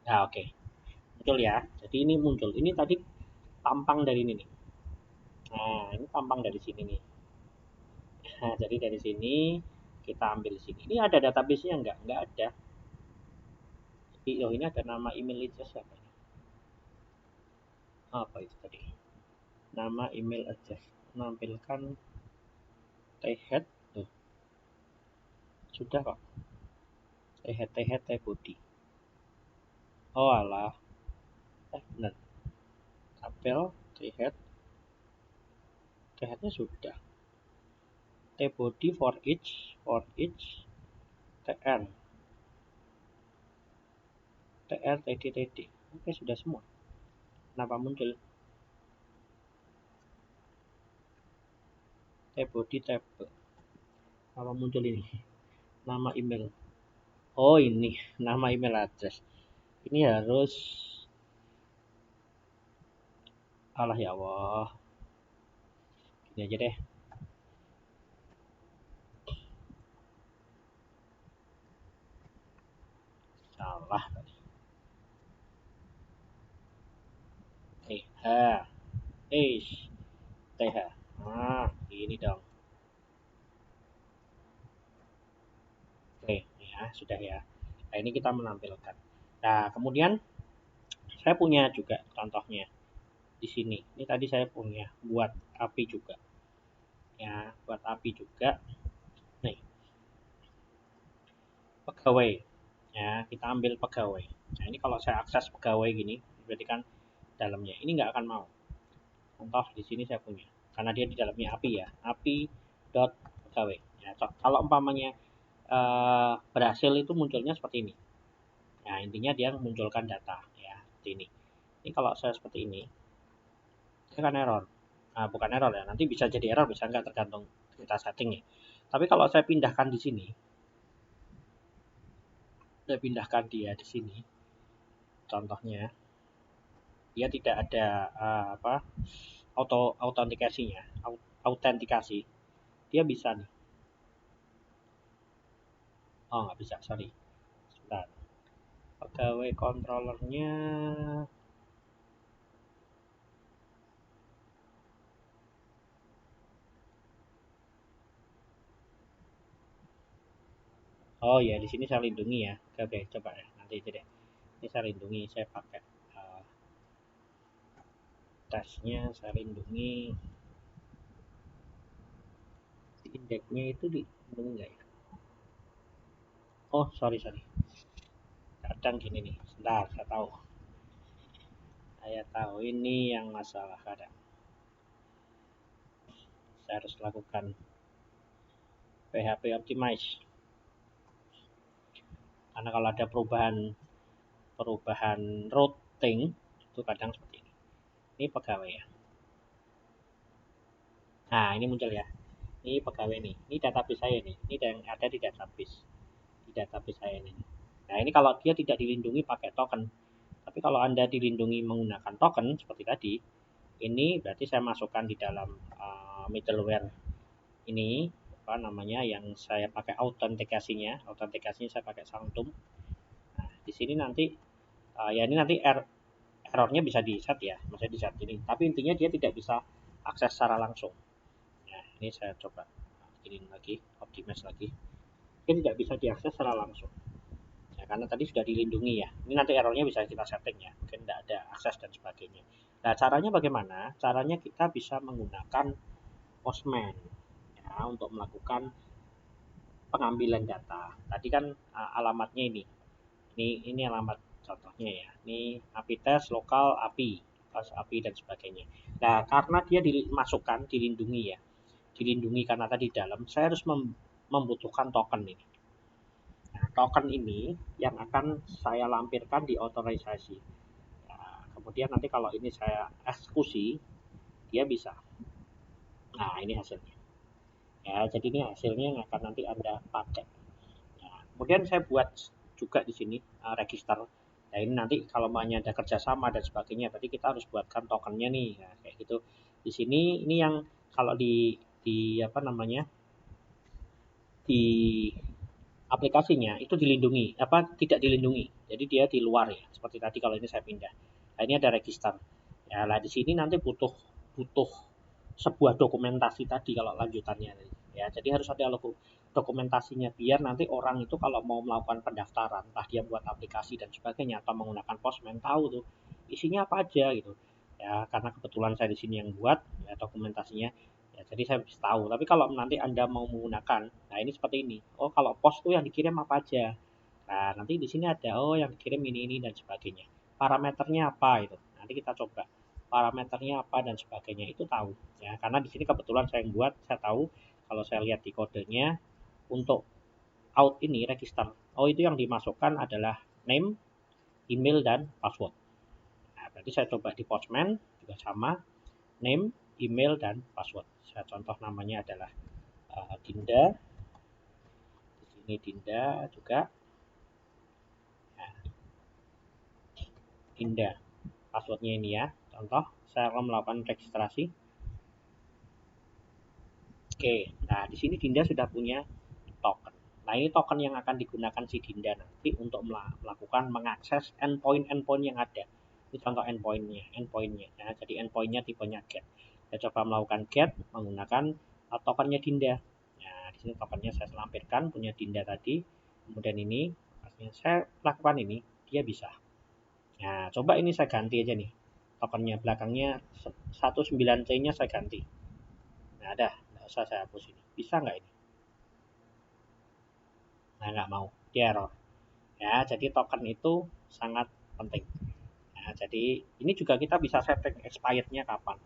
Nah, oke. Muncul ya. Jadi ini muncul. Ini tadi tampang dari ini nih. Nah, ini tampang dari sini nih. Nah, jadi dari sini kita ambil di sini. Ini ada database-nya enggak ada. Oh, ini ada nama email address apa ini? Apa itu tadi? Nama email address. Menampilkan head tuh. Sudah kok. Head body. Oh alah. Benar. Tabel headnya sudah. Body for each tr td. Oke, sudah semua. Kenapa muncul body table? Kalau muncul ini nama email. Oh, ini nama email address. Ini harus, alah ya Allah, ini aja deh. Salah tadi. TH. Nah, ini dong. Oke, ya sudah ya. Nah, ini kita menampilkan. Nah, kemudian saya punya juga contohnya di sini. Ini tadi saya punya buat API juga. Ya, buat API juga. Nih, pegawai. Ya, kita ambil pegawai. Nah, ini kalau saya akses pegawai gini, berarti kan dalamnya. Ini nggak akan mau. Contoh di sini saya punya. Karena dia di dalamnya API ya. API.pegawai. Ya, kalau umpamanya berhasil itu munculnya seperti ini. Nah, intinya dia munculkan data ya, seperti ini. Ini kalau saya seperti ini, ini kan error. Nah, bukan error ya, nanti bisa jadi error, bisa nggak, tergantung kita setting ya. Tapi kalau saya pindahkan di sini, saya pindahkan dia di sini, contohnya, dia tidak ada autentikasi, dia bisa nih. Oh, nggak bisa, sorry. Sebentar. Pegawai controllernya oh ya, di sini saya lindungi ya. Oke, coba ya, nanti itu deh. Ini saya lindungi, saya pakai tesnya, saya lindungi. Indeksnya itu dilindungi nggak ya? Oh, sorry. Kadang gini nih, sebentar, saya tahu ini yang masalah kadang. Saya harus lakukan PHP optimize. Karena kalau ada perubahan routing itu kadang seperti ini. Ini pegawai ya. Nah, ini muncul ya. Ini pegawai nih. Ini database saya nih. Ini yang ada di database. Di database saya ini. Nah, ini kalau dia tidak dilindungi pakai token. Tapi kalau Anda dilindungi menggunakan token seperti tadi, ini berarti saya masukkan di dalam middleware ini apa namanya yang saya pakai autentikasinya saya pakai Sanctum. Nah, di sini nanti ya ini nanti errornya bisa di set ya, maksudnya di set ini. Tapi intinya dia tidak bisa akses secara langsung. Nah, ini saya coba bikin lagi, optimize lagi. Dia tidak bisa diakses secara langsung. Ya, karena tadi sudah dilindungi ya. Ini nanti errornya bisa kita setting ya, mungkin tidak ada akses dan sebagainya. Nah, caranya bagaimana? Caranya kita bisa menggunakan Postman ya, untuk melakukan pengambilan data. Tadi kan alamatnya ini alamat contohnya ya. Ini API test lokal API, API dan sebagainya. Nah, karena dia dimasukkan dilindungi ya. Dilindungi karena tadi dalam, saya harus membutuhkan token ini. Nah, token ini yang akan saya lampirkan di otorisasi. Nah, kemudian nanti kalau ini saya eksekusi, dia bisa. Nah, ini hasilnya. Ya, jadi ini hasilnya yang akan nanti Anda pakai. Nah, kemudian saya buat juga di sini register. Nah, ini nanti kalau banyak ada kerjasama dan sebagainya, berarti kita harus buatkan tokennya nih, nah, kayak gitu. Di sini ini yang kalau di apa namanya di aplikasinya itu dilindungi, apa tidak dilindungi. Jadi dia di luar ya. Seperti tadi kalau ini saya pindah. Nah, ini ada register. Ya, lah di sini nanti butuh sebuah dokumentasi tadi kalau lanjutannya. Ya, jadi harus ada dokumentasinya, biar nanti orang itu kalau mau melakukan pendaftaran, entah dia buat aplikasi dan sebagainya atau menggunakan Postman, tahu tuh isinya apa aja gitu. Ya, karena kebetulan saya di sini yang buat ya dokumentasinya. Ya, jadi saya bisa tahu. Tapi kalau nanti Anda mau menggunakan, nah ini seperti ini. Oh, kalau pos tuh yang dikirim apa aja. Nah, nanti di sini ada oh yang dikirim ini dan sebagainya. Parameternya apa itu. Nanti kita coba. Parameternya apa dan sebagainya itu tahu ya. Karena di sini kebetulan saya yang buat, saya tahu kalau saya lihat di kodenya untuk out ini register. Oh, itu yang dimasukkan adalah name, email dan password. Nah, berarti saya coba di Postman juga sama, name, email dan password. Saya contoh namanya adalah Dinda. Di sini Dinda juga. Nah, Dinda. Passwordnya ini ya. Contoh, saya akan melakukan registrasi. Oke, nah di sini Dinda sudah punya token. Nah, ini token yang akan digunakan si Dinda nanti untuk melakukan mengakses endpoint yang ada. Ini contoh endpointnya. Ya, jadi endpointnya tipenya get. Saya coba melakukan get menggunakan tokennya Dinda. Nah, di sini tokennya saya lampirkan punya Dinda tadi. Kemudian ini, saya lakukan ini, dia bisa. Nah, coba ini saya ganti aja nih. Tokennya belakangnya 19C-nya saya ganti. Nah, nggak usah saya hapus ini. Bisa nggak ini? Nah, nggak mau. Dia error. Ya, jadi token itu sangat penting. Nah, jadi ini juga kita bisa setting expirednya kapan.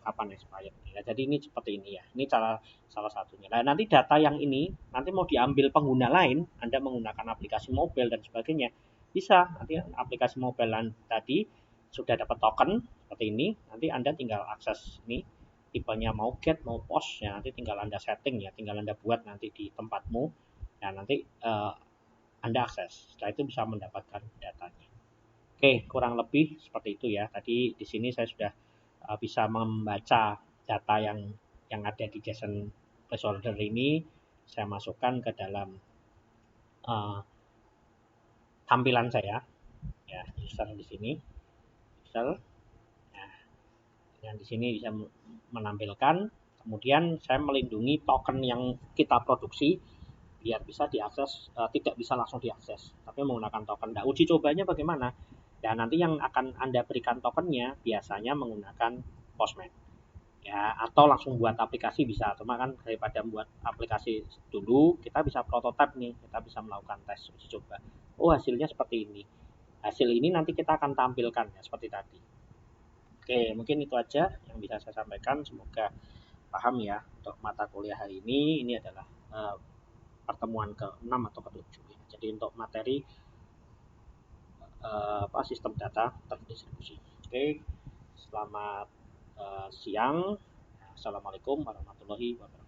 Kapan expired. Ya, jadi ini seperti ini ya. Ini salah satunya. Nah, nanti data yang ini nanti mau diambil pengguna lain, Anda menggunakan aplikasi mobile dan sebagainya. Bisa. Nanti aplikasi mobile tadi sudah dapat token seperti ini, nanti Anda tinggal akses ini tipenya mau get mau post ya, nanti tinggal Anda setting ya, tinggal Anda buat nanti di tempatmu. Nah, nanti Anda akses. Setelah itu bisa mendapatkan datanya. Oke, kurang lebih seperti itu ya. Tadi di sini saya sudah bisa membaca data yang ada di JSON placeholder ini, saya masukkan ke dalam uh, tampilan saya. Ya, user di sini, user. Nah, yang di sini bisa menampilkan. Kemudian saya melindungi token yang kita produksi biar bisa diakses, tidak bisa langsung diakses, tapi menggunakan token. Nah, uji cobanya bagaimana? Dan nanti yang akan Anda berikan tokennya biasanya menggunakan Postman. Ya, atau langsung buat aplikasi bisa. Cuma kan daripada buat aplikasi dulu, kita bisa prototipe nih, kita bisa melakukan tes uji coba. Oh, hasilnya seperti ini. Hasil ini nanti kita akan tampilkan ya seperti tadi. Oke, mungkin itu aja yang bisa saya sampaikan. Semoga paham ya untuk mata kuliah hari ini. Ini adalah pertemuan ke-6 atau ke-7. Jadi untuk materi sistem data terdistribusi. Oke, selamat siang. Assalamualaikum warahmatullahi wabarakatuh.